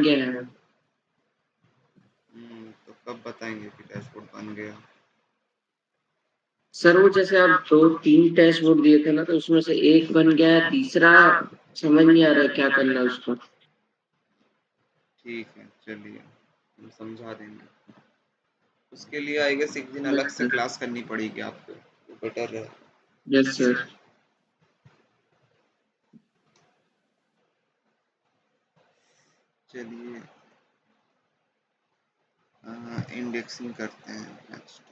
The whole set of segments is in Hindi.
गया है। तो कब बताएंगे कि डैशबोर्ड बन गया? सर वो जैसे आप 2-3 डैशबोर्ड दिए थे ना, तो उसमें से एक बन गया है, तीसरा समझ नहीं आ रहा है क्या करना है उसको। ठीक है, चलिए हम समझा देंगे। उसके लिए आई गेस एक दिन अलग से क्लास करनी पड़ेगी आपको, तो बेटर रहे। Yes sir. चलिए इंडेक्सिंग करते हैं नेक्स्ट।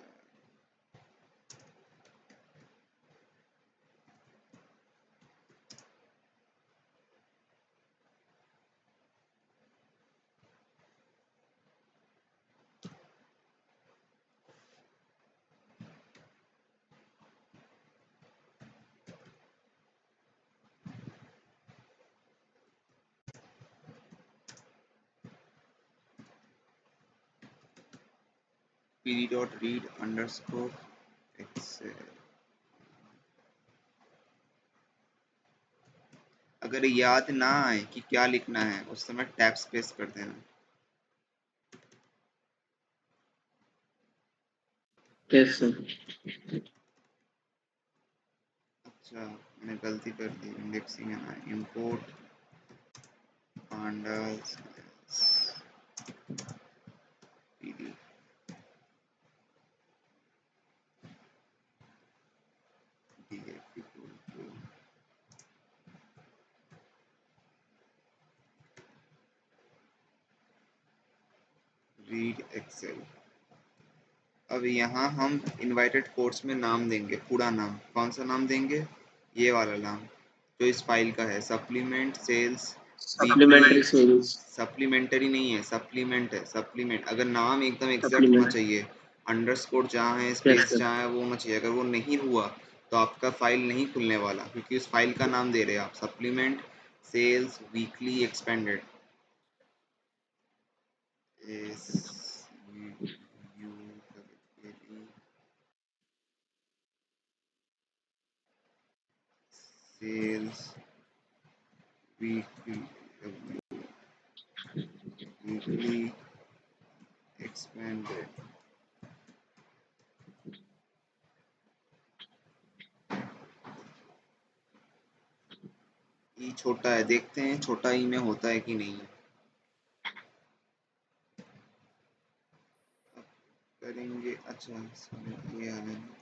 pd.read_excel। अगर याद ना आए कि क्या लिखना है उस समय टैब स्पेस कर देना। Yes sir. अच्छा, मैंने गलती कर दी, इंडेक्सिंग है ना, import pandas pd। Read Excel. अब यहाँ हम इनवाइटेड कोर्स में नाम देंगे, पूरा नाम। कौन सा नाम देंगे? ये वाला नाम जो इस फाइल का है, supplement sales weekly. Supplementary sales. Supplementary नहीं है, सप्लीमेंट है, सप्लीमेंट। अगर नाम एकदम एग्जैक्ट होना सप्लीमेंट। चाहिए, अंडरस्कोर जहाँ है, यस स्पेस सर। जहाँ है, वो होना चाहिए। अगर वो नहीं हुआ तो आपका फाइल नहीं खुलने वाला, क्योंकि उस फाइल का नाम दे रहे हैं आप, supplement sales weekly expended. Sales weekly expended. ई छोटा है, देखते हैं छोटा ई में होता है कि नहीं है। करेंगे। अच्छा, ये आने दो।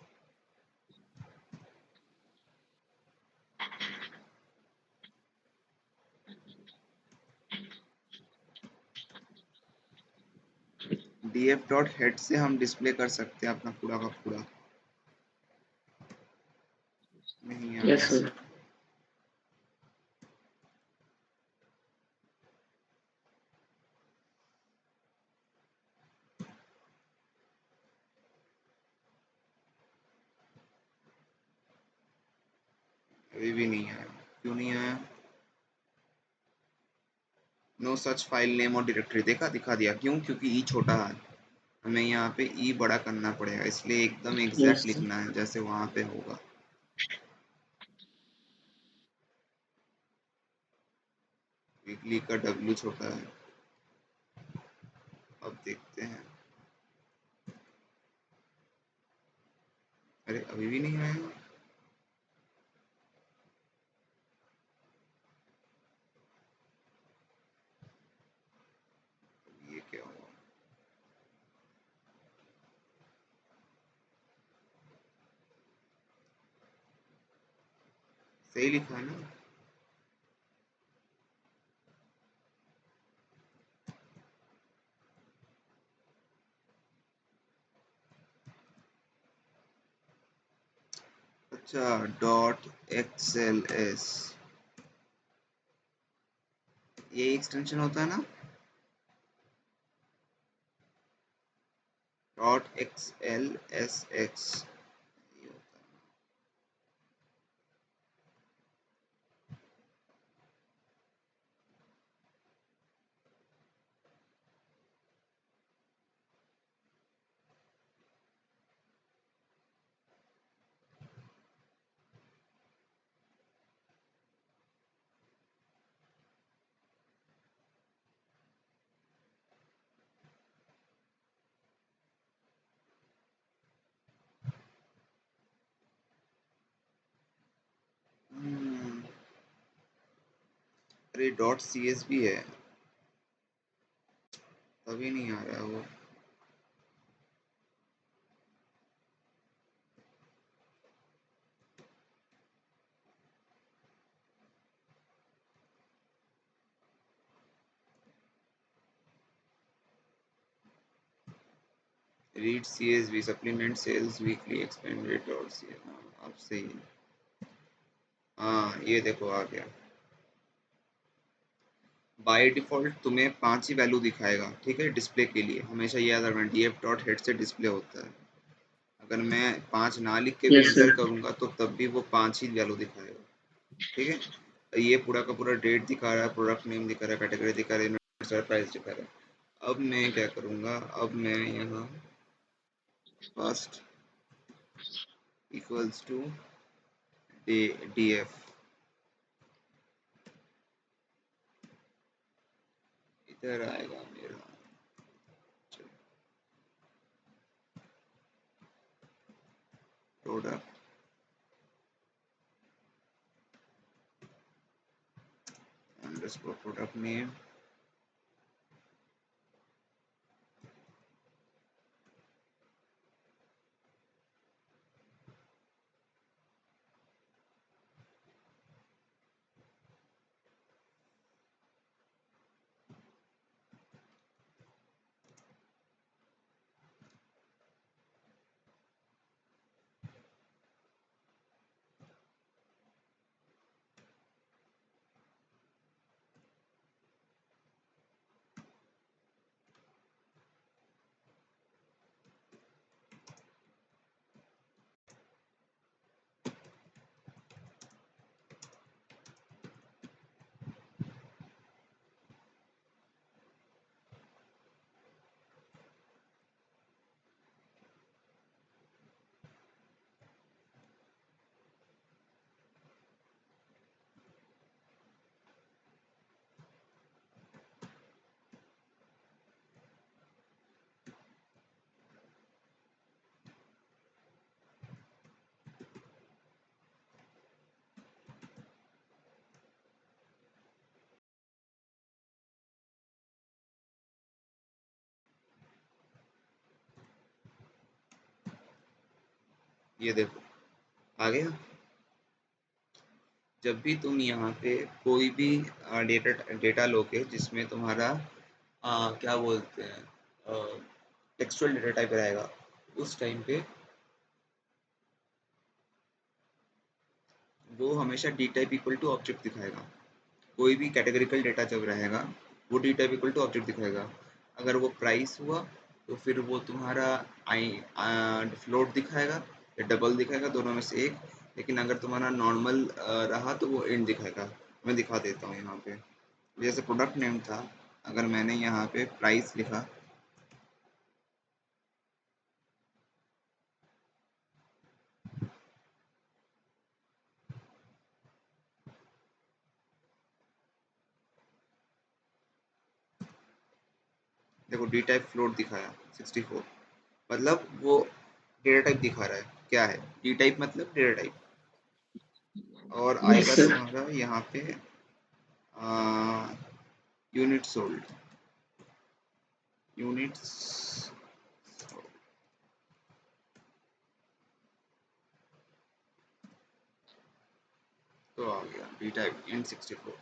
df डॉट हेड से हम डिस्प्ले कर सकते हैं अपना पूरा का पूरा। नहीं यस आया। सर। अभी भी नहीं आया, क्यों नहीं आया? नो सच फाइल नेम और डायरेक्टरी। देखा, दिखा दिया। क्यों? क्योंकि ई छोटा है, हमें यहाँ पे ई बड़ा करना पड़ेगा, इसलिए एकदम यस एग्जैक्ट सर। लिखना है जैसे वहां पे होगा। वीकली का डब्ल्यू छोटा है। अब देखते हैं। अरे अभी भी नहीं आया। ये क्या हुआ? सही लिखा है ना? अच्छा, डॉट XLS ये एक्सटेंशन होता है ना? Dot XLSX। अरे डॉट CSV है, तभी नहीं आ रहा है वो। Read CSV supplement sales weekly expanded dot C, अब सही है। हाँ ये देखो आ गया। बाय डिफॉल्ट तुम्हें 5 ही वैल्यू दिखाएगा, ठीक है, डिस्प्ले के लिए हमेशा ये याद रखना, df डॉट हेड से डिस्प्ले होता है। अगर मैं 5 ना लिख के भी यस एंटर सर। करूंगा तो तब भी वो 5 ही वैल्यू दिखाएगा, ठीक है। ये पूरा का पूरा डेट दिखा रहा है, प्रोडक्ट नेम दिखा रहा है, कैटेगरी दिखा रहा है, प्राइस दिखा रहा है। अब मैं क्या करूंगा, अब मैं यहाँ फर्स्ट इक्वल्स टू df, इधर आएगा मेरा प्रोडक्ट अंडरस्कोर प्रोडक्ट नेम, ये देखो आ गया। जब भी तुम यहाँ पे कोई भी डेटा डेटा लोगे जिसमें तुम्हारा क्या बोलते हैं टेक्सचुअल डेटा टाइप रहेगा, उस टाइम पे वो हमेशा D type equal to object दिखाएगा। कोई भी कैटेगरिकल डेटा जब रहेगा वो D type equal to object दिखाएगा। अगर वो प्राइस हुआ तो फिर वो तुम्हारा आई फ्लोट दिखाएगा या डबल दिखाएगा, दोनों में से एक। लेकिन अगर तुम्हारा नॉर्मल रहा तो वो इंड दिखाएगा। मैं दिखा देता हूँ यहाँ पे, जैसे प्रोडक्ट नेम था, अगर मैंने यहाँ पे प्राइस लिखा, देखो डी टाइप फ्लोट दिखाया 64, मतलब वो डेटा टाइप दिखा रहा है। क्या है डी टाइप, मतलब डेटा टाइप। और यस आएगा सर। तुम्हारा यहाँ पे यूनिट सोल्ड, यूनिट्स तो आ गया डी टाइप इन 64,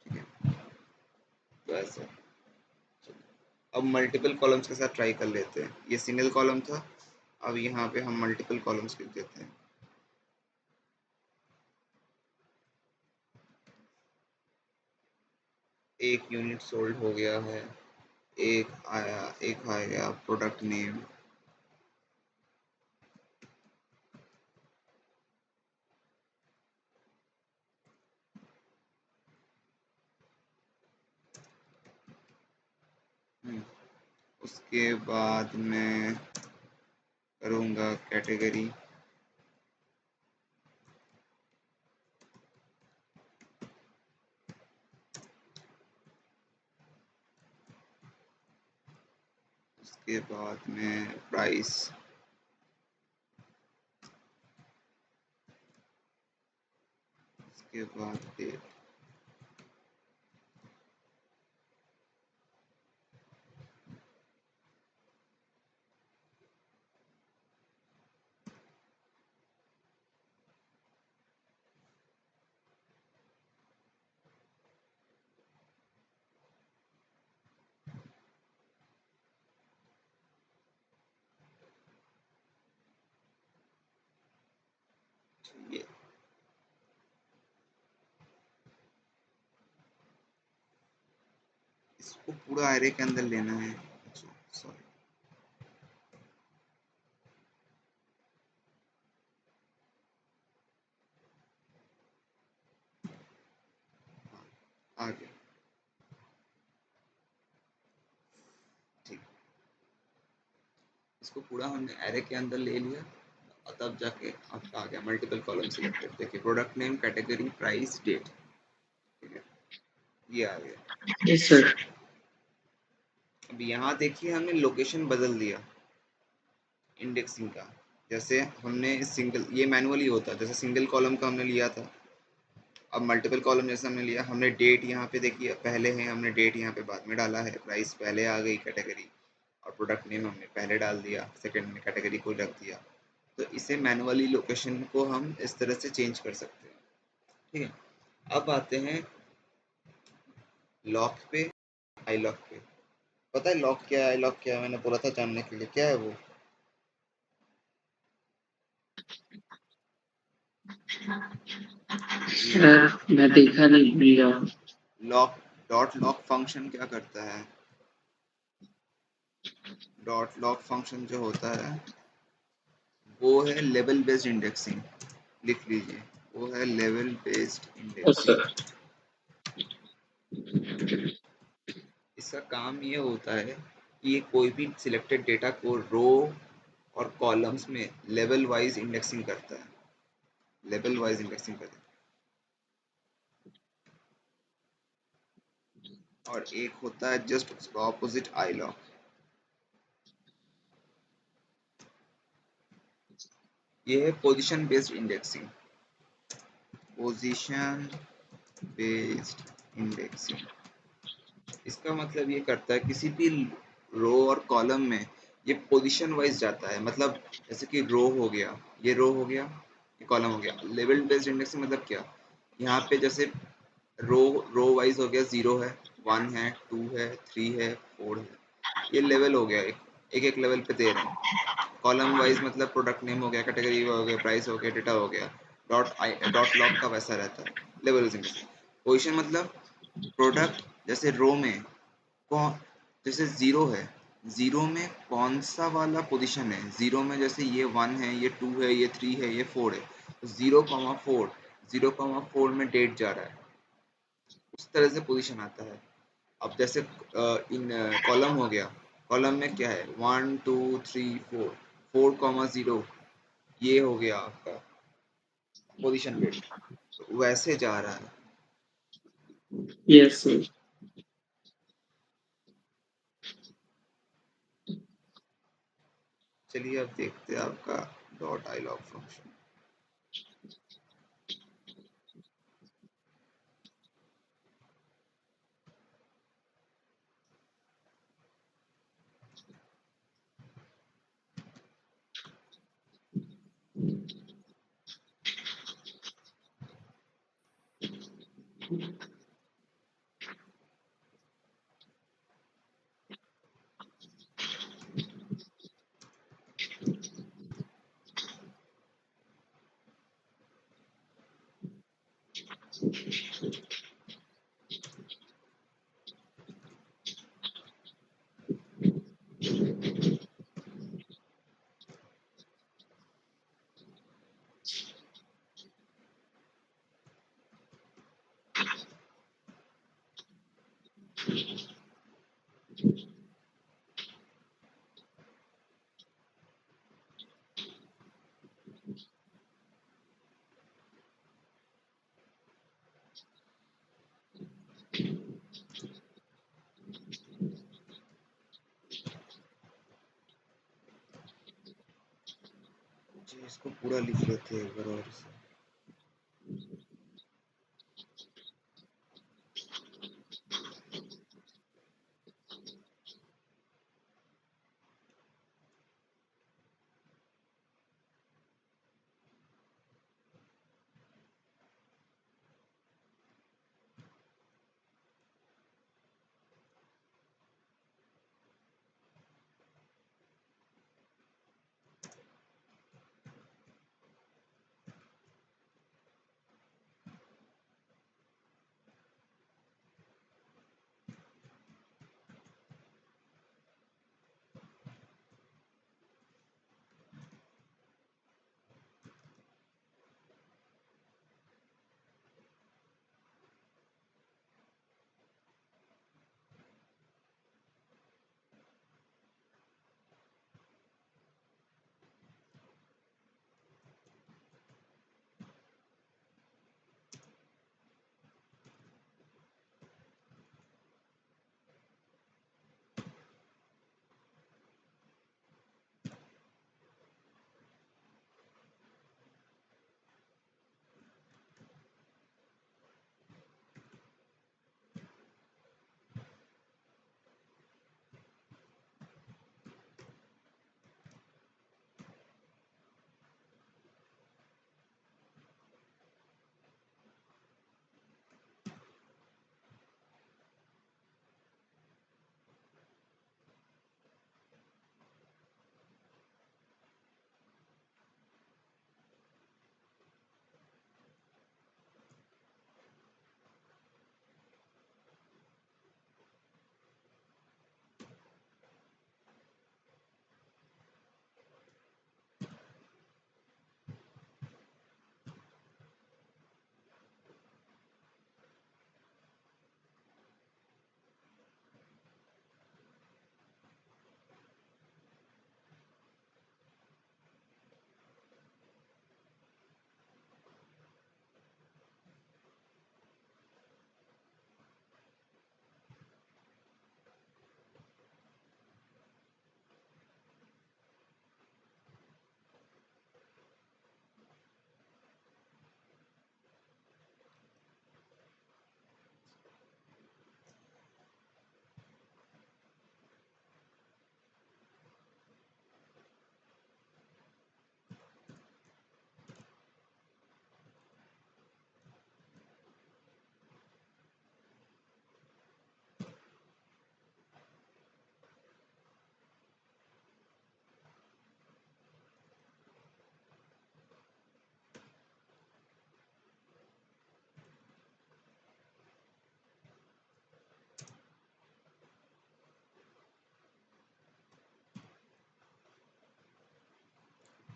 ठीक है। तो ऐसा, अब मल्टीपल कॉलम्स के साथ ट्राई कर लेते हैं। ये सिंगल कॉलम था, अब यहाँ पे हम मल्टीपल कॉलम्स लिख देते हैं। एक यूनिट सोल्ड हो गया है, एक आया प्रोडक्ट नेम, उसके बाद मैं करूँगा कैटेगरी, उसके बाद में प्राइस, उसके बाद डेट। इसको पूरा एरे के अंदर लेना है। अच्छा सॉरी, आ गया, ठीक। इसको पूरा हमने एरे के अंदर ले लिया और तब जाके आपका आ गया मल्टीपल कॉलम सिलेक्टेड। देखिए product name, category, price, date, ठीक है, ये आ गया। Yes sir. अब यहाँ देखिए हमने लोकेशन बदल दिया इंडेक्सिंग का। जैसे हमने सिंगल, ये मैनुअली होता है, जैसे सिंगल कॉलम का हमने लिया था, अब मल्टीपल कॉलम जैसे हमने लिया, हमने डेट यहाँ पे देखिए पहले है, हमने डेट यहाँ पे बाद में डाला है, प्राइस पहले आ गई कैटेगरी, और प्रोडक्ट नेम हमने पहले डाल दिया, सेकंड में कैटेगरी को रख दिया। तो इसे मैनुअली लोकेशन को हम इस तरह से चेंज कर सकते हैं, ठीक है। अब आते हैं लॉक पे, आई लॉक पे। पता है लॉक क्या है, आई लॉक क्या है? मैंने बोला था जानने के लिए, क्या है वो? सर मैं देखा नहीं, भूल गया हूँ। लॉक, डॉट लॉक फंक्शन क्या करता है? डॉट लॉक फंक्शन जो होता है वो है लेवल बेस्ड इंडेक्सिंग, लिख लीजिए, वो है level based yes indexing. Sir. इसका काम ये होता है कि ये कोई भी सिलेक्टेड डेटा को रो और कॉलम्स में लेवल वाइज इंडेक्सिंग करता है, लेवल वाइज इंडेक्सिंग करता है। और एक होता है जस्ट उसका ऑपोजिट, आई लॉक। ये है position based indexing, position based indexing. इसका मतलब ये करता है किसी भी रो और कॉलम में ये पोजीशन वाइज जाता है। मतलब जैसे कि रो हो गया, ये रो हो गया, ये कॉलम हो गया। लेवल बेस्ड इंडेक्सिंग मतलब क्या? यहाँ पे जैसे रो रो वाइज हो गया, 0 है, 1 है, 2 है, 3 है, 4 है, ये लेवल हो गया, एक एक लेवल पे दे रहे हैं। कॉलम वाइज मतलब प्रोडक्ट नेम हो गया, कैटेगरी हो गया, प्राइस हो गया, डेटा हो गया। डॉट लॉग का वैसा रहता है लेवल वाइज इंडेक्सिंग। पोजीशन मतलब प्रोडक्ट जैसे रो में कौन, जैसे 0 है, 0 में कौन सा वाला पोजीशन है, 0 में जैसे ये 1 है, ये 2 है, ये 3 है, ये 4 है, तो 0,4, 0,4 में डेट जा रहा है, उस तरह से पोजीशन आता है। अब जैसे इन कॉलम हो गया, कॉलम में क्या है, 1 2 3 4, 4,0, ये हो गया आपका पोजीशन डेट, तो वैसे जा रहा है। Yes sir. चलिए अब देखते हैं आपका डॉट आई लॉग फंक्शन। जी इसको पूरा लिख लेते हैं एक बार और से।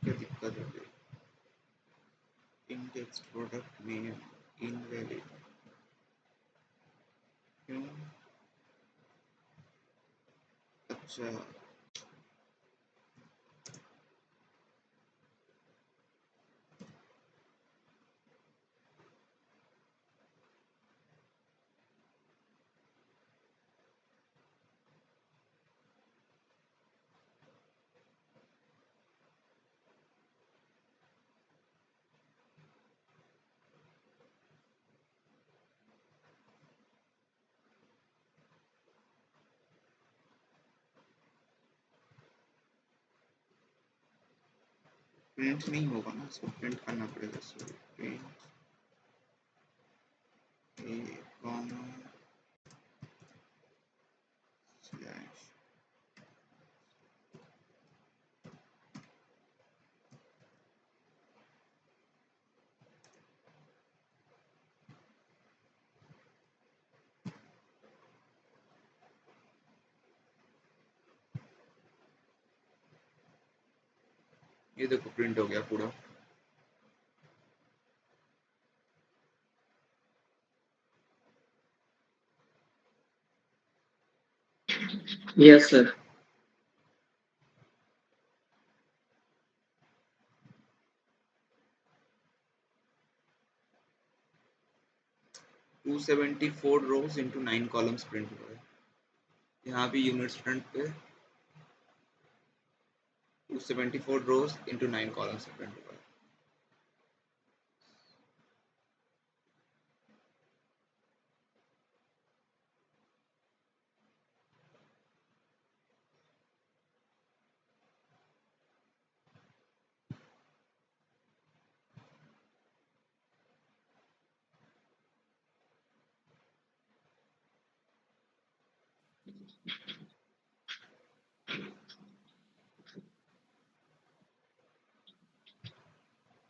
क्या दिक्कत है? इंडेक्स प्रोडक्ट नेम इनवैलिड क्यों? अच्छा प्रिंट नहीं होगा ना, इसको प्रिंट करना पड़ेगा। Sorry, print A comma slash. ये देखो प्रिंट हो गया पूरा। Yes sir. Two 274 rows into 9 columns print हुआ है। यहाँ भी यूनिट्स फ्रंट पे 274 रोज इंटू 9 कॉलम्स प्रिंट हुआ है।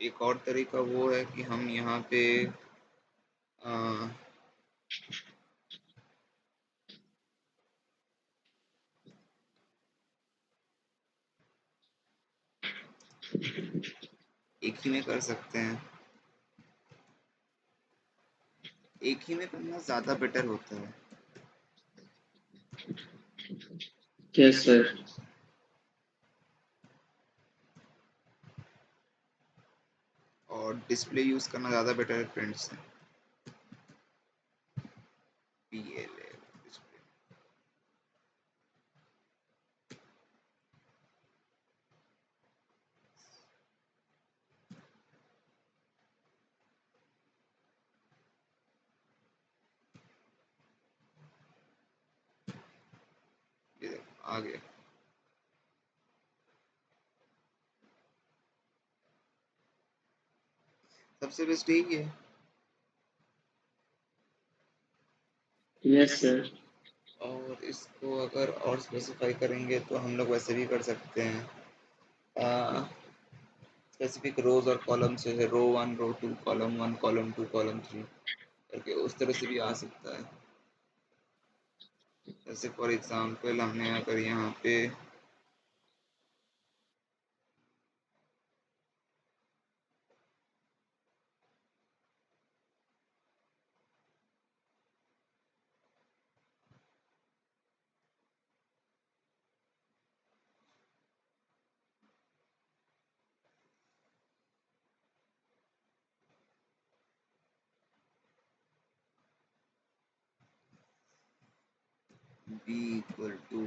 एक और तरीका वो है कि हम यहाँ पे एक ही में कर सकते हैं। एक ही में करना ज़्यादा बेटर होता है। Yes sir. और डिस्प्ले यूज़ करना ज़्यादा बेटर है प्रिंट से। PLA display. ये देखो आ गया। सबसे बेस्ट यही है। Yes sir. और इसको अगर और स्पेसिफाई करेंगे तो हम लोग वैसे भी कर सकते हैं। स्पेसिफिक रोज और कॉलम से है, रो 1 रो 2 कॉलम 1 कॉलम 2 कॉलम 3 करके उस तरह से भी आ सकता है। जैसे फॉर एग्जांपल हमने अगर यहाँ पे b इक्वल टू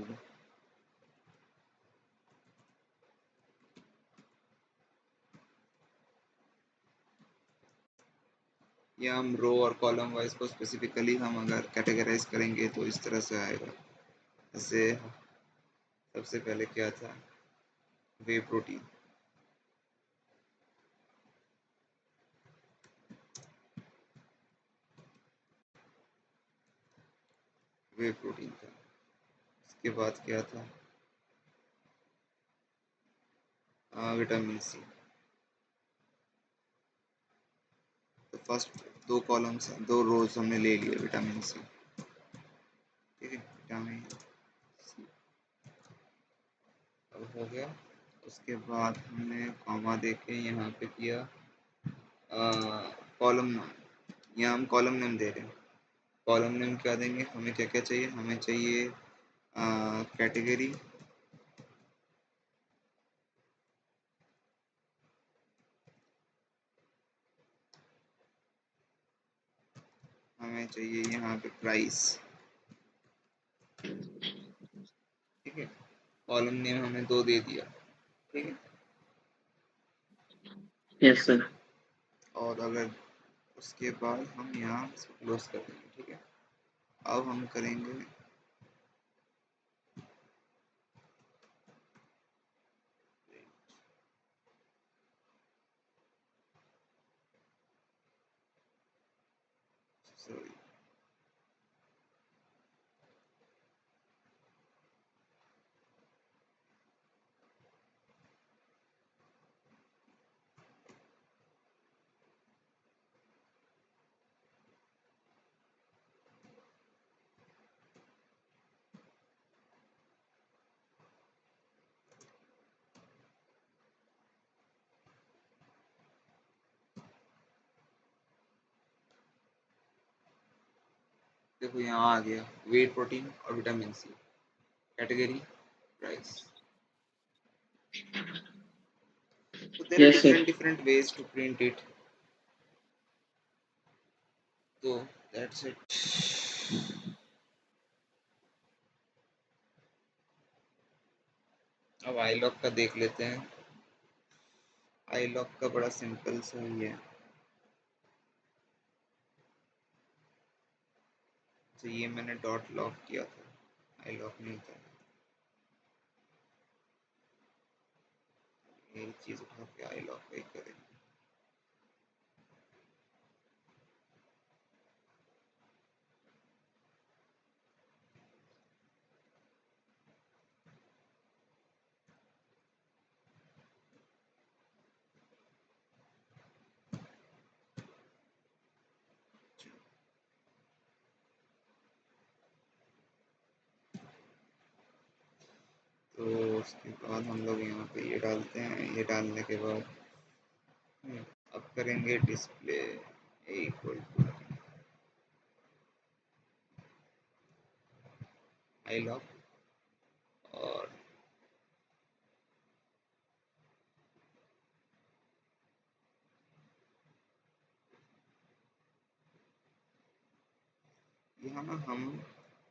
या हम रो और कॉलम वाइज को स्पेसिफिकली हम अगर कैटेगराइज करेंगे तो इस तरह से आएगा। जैसे सबसे पहले क्या था, वे प्रोटीन। वे प्रोटीन था। इसके बाद क्या था, विटामिन सी। तो फर्स्ट दो कॉलम्स दो रोज हमने ले लिए विटामिन सी। ठीक है, विटामिन सी अब हो गया। उसके बाद हमने कॉमा देके यहाँ पे किया कॉलम नाम। यहाँ हम कॉलम नेम दे रहे हैं। कॉलम नेम क्या देंगे, हमें क्या क्या चाहिए, हमें चाहिए कैटेगरी, हमें चाहिए यहाँ पे प्राइस। ठीक है, कॉलम नेम हमने 2 दे दिया। ठीक है, यस सर। और अगर उसके बाद हम यहाँ क्लोज कर देंगे। ठीक है, अब हम करेंगे सॉरी देखो यहाँ आ गया वेट प्रोटीन और vitamin C, category price. So there are yes sir. different ways to print it. So that's it. अब आई लॉक का देख लेते हैं। आई लॉक का बड़ा सिंपल सा ही है। तो ये मैंने डॉट लॉक किया था, आई लॉक नहीं था। ये चीज़ उठा के आई लॉक पे करेंगे। तो उसके बाद हम लोग यहाँ पे ये डालते हैं। ये डालने के बाद अब करेंगे display equal to I lock और यहाँ ना हम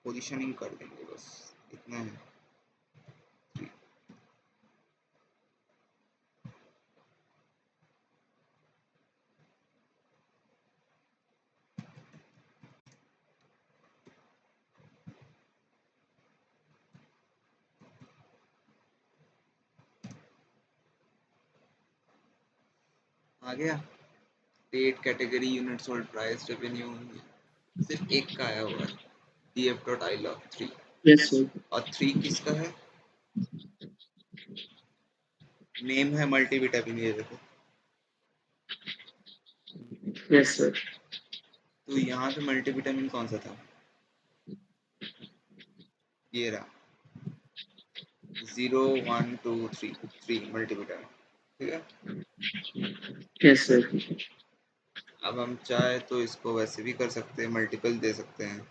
पोजीशनिंग कर देंगे, बस इतना है। आ गया date, category, unit sold price, revenue, सिर्फ एक का आया हुआ है df dot I lock 3। Yes sir. और 3 किसका है, नेम है मल्टीविटामिन, ये देखो। Yes sir. तो यहाँ पे मल्टीविटामिन कौन सा था, ये रहा 0 1 2 3 3 मल्टीविटामिन। ठीक है, यस सर। अब हम चाहे तो इसको वैसे भी कर सकते हैं, मल्टीपल दे सकते हैं।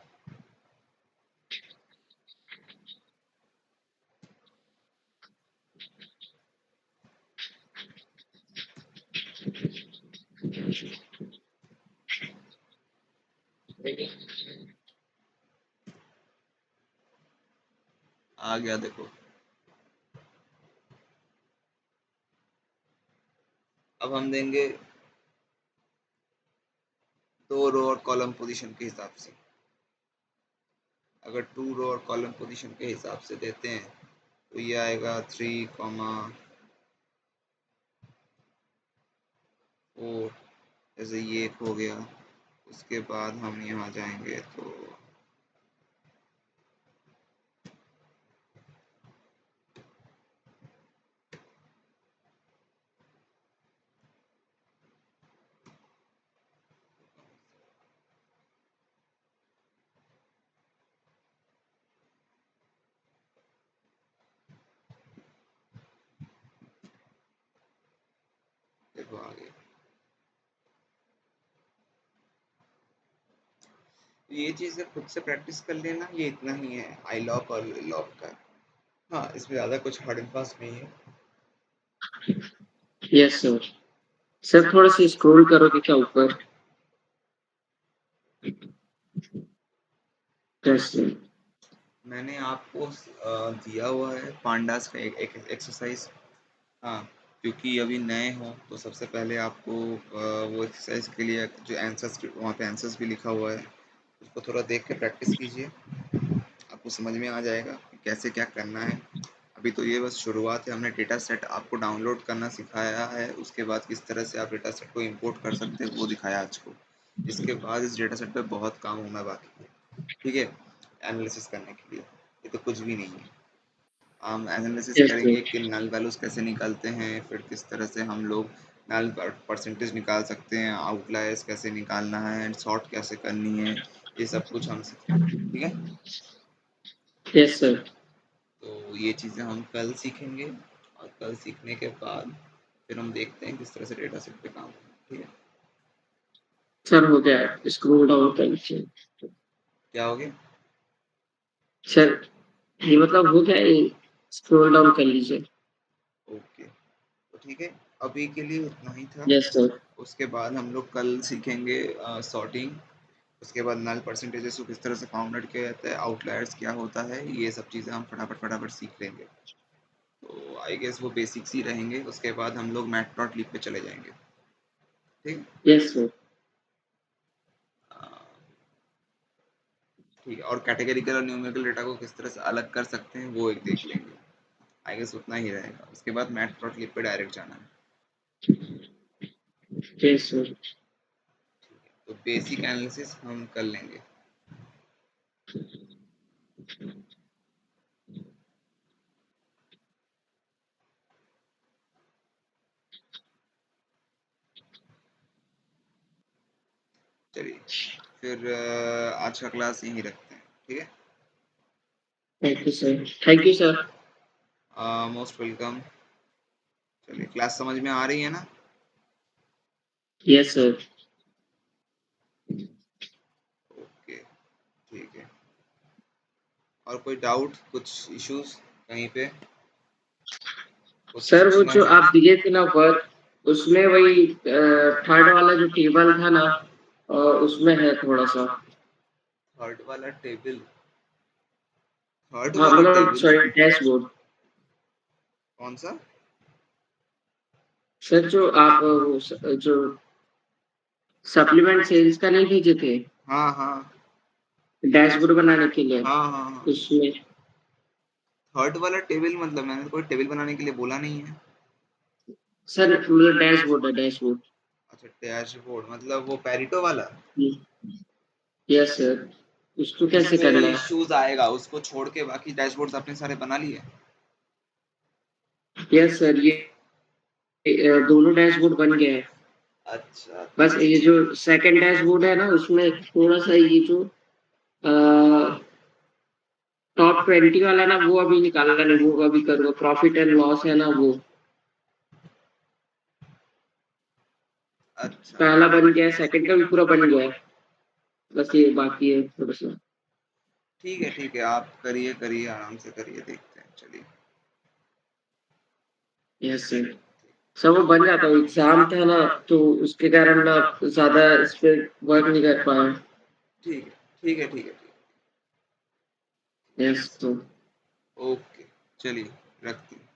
आ गया देखो। अब हम देंगे 2 रो और कॉलम पोजीशन के हिसाब से। अगर 2 रो और कॉलम पोजीशन के हिसाब से देते हैं तो ये आएगा 3,4। जैसे ये एक हो गया। उसके बाद हम यहाँ जाएंगे तो देखो आ गया। ये चीज़ें खुद से प्रैक्टिस कर लेना, ये इतना ही है आई लॉक और लॉक का। हाँ, इसमें ज़्यादा कुछ हार्ड एंड फास्ट नहीं है। Yes sir. सर थोड़ा सा स्क्रॉल करोगे क्या ऊपर? Yes sir. मैंने आपको दिया हुआ है पांडास का एक एक्सरसाइज। हाँ, क्योंकि अभी नए हो तो सबसे पहले आपको वो एक्सरसाइज के लिए जो आंसर्स वहाँ पे आंसर्स भी लिखा हुआ है, उसको थोड़ा देख के प्रैक्टिस कीजिए, आपको समझ में आ जाएगा कि कैसे क्या करना है। अभी तो ये बस शुरुआत है, हमने डेटा सेट आपको डाउनलोड करना सिखाया है, उसके बाद किस तरह से आप डेटा सेट को इंपोर्ट कर सकते हैं वो दिखाया आज को। इसके बाद इस डेटा सेट पे बहुत काम होना बाकी है, ठीक है, एनालिसिस करने के लिए। ये तो कुछ भी नहीं है। हम एनालिसिस यस करेंगे सर। कि नल वैल्यूज़ कैसे निकलते हैं, फिर किस तरह से हम लोग नल परसेंटेज निकाल सकते हैं, आउटलायर्स कैसे निकालना है एंड सॉर्ट कैसे करनी है, ये सब कुछ हम सीखेंगे, ठीक है। Yes sir. तो ये चीज़ें हम कल सीखेंगे, और कल सीखने के बाद फिर हम देखते हैं किस तरह से डेटा सेट पे काम होगा, ठीक है। सर हो गया, स्क्रॉल डाउन कर लीजिए। क्या हो गया? सर ये मतलब हो गया, ये स्क्रॉल डाउन कर लीजिए। ओके, तो ठीक है, अभी के लिए उतना ही था। Yes sir. उसके बाद हम लोग कल सीखेंगे सॉर्टिंग, उसके बाद नल परसेंटेजेस को किस तरह से फाउंड आउट किया जाता है, आउटलायर्स क्या होता है, ये सब चीज़ें हम फटाफट फटाफट सीख लेंगे। तो आई गेस वो बेसिक्स ही रहेंगे, उसके बाद हम लोग मैटप्लॉटलिब पे चले जाएंगे, ठीक। Yes sir. अ, ठीक है, और कैटेगरिकल और न्यूमेरिकल डेटा को किस तरह से अलग कर सकते हैं वो एक देख लेंगे। आई गेस उतना ही रहेगा, उसके बाद मैटप्लॉटलिब पे डायरेक्ट जाना है। Yes sir. तो बेसिक एनालिसिस हम कर लेंगे। चलिए, फिर आज का क्लास यहीं रखते हैं, ठीक है। Thank you sir. Thank you sir. Most welcome. चलिए, क्लास समझ में आ रही है ना? Yes sir. ओके, ठीक है। और कोई डाउट, कुछ इश्यूज कहीं पे, कुछ सर वो पूछना जो है? आप दिए थे ना वर्क, उसमें वही थर्ड वाला जो टेबल था ना, उसमें है थोड़ा सा। थर्ड वाला टेबल? थर्ड हाँ वाला मतलब टेबल सॉरी, डैशबोर्ड। कौन सा? सर जो आप जो सप्लीमेंट सेल्स का नहीं भेजे थे हाँ हाँ डैशबोर्ड बनाने के लिए, हाँ हाँ हाँ। उसमें। थर्ड वाला टेबल मतलब मैंने तो कोई टेबल बनाने के लिए बोला नहीं है। सर मतलब डैशबोर्ड है, डैशबोर्ड। अच्छा, डैशबोर्ड मतलब वो पैरिटो वाला? Yes sir. उसको उस कैसे पे करना है? इश्यूज आएगा, उसको छोड़ के बाकी डैशबोर्ड्स आपने सारे बना लिए। यस सर, ये दोनों डैशबोर्ड बन गए हैं। अच्छा बस अच्छा। ये जो सेकंड डैशबोर्ड है ना, उसमें थोड़ा सा ये जो टॉप 20 वाला ना, वो अभी निकालना नहीं, वो अभी करूँगा। प्रॉफिट एंड लॉस है ना वो, अच्छा, पहला बन गया है, सेकंड का भी पूरा बन गया है। बस ये बाकी है थोड़ा सा। ठीक है, आप करिए करिए, आराम से करिए, देखते हैं, चलिए। Yes sir. सब वो बन जाता है, एग्जाम था ना तो उसके कारण ना ज्यादा इस पे वर्क नहीं कर पाया। ठीक है ठीक है ठीक है ठीक यस तो है, ओके, चलिए, रखते हैं।